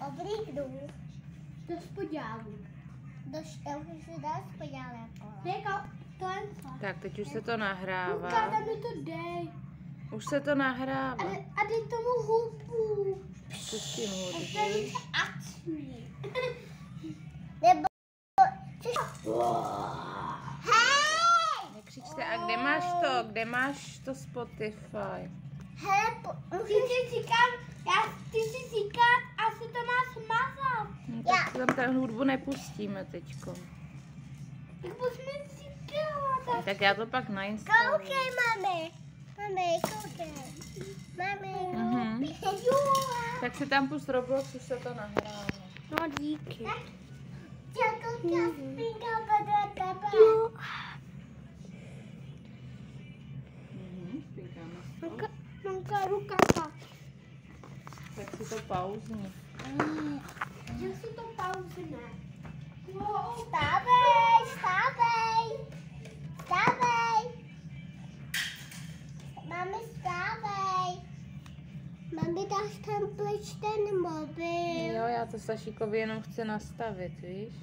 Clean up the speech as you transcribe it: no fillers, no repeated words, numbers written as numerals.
Oblíknu. Do spodělů. Do štelky si dá spodělé kola. Jako, to je co? Tak, teď už se to nahrává. Ukáda mi to dej. Už se to nahrává. A dej tomu hudbu. Pustím hudbu. Akční. Nebo... Hej! Nekřičte, a kde máš to Spotify? Hele, Ty si říkat, asi to má smazat. No, tak tam ten hudbu nepustíme teďko. Tak musíme říkat. Tak já to pak nainstaluji. koukej, mami. Mami, koukej. Mami, Mhm. jo. Tak si tam pust Roblox, už se to nahrává. No díky. Jako kaspinka vedle tebe. Spinkáme to. Mamka, ruka. Tak si to pauzni. Že si to pauzne. Vstávej, vstávej. Vstávej. Mami, vstávej. Mami, dáš tam pryč ten mobil. Jo, já to Sašíkovi jenom chci nastavit, víš?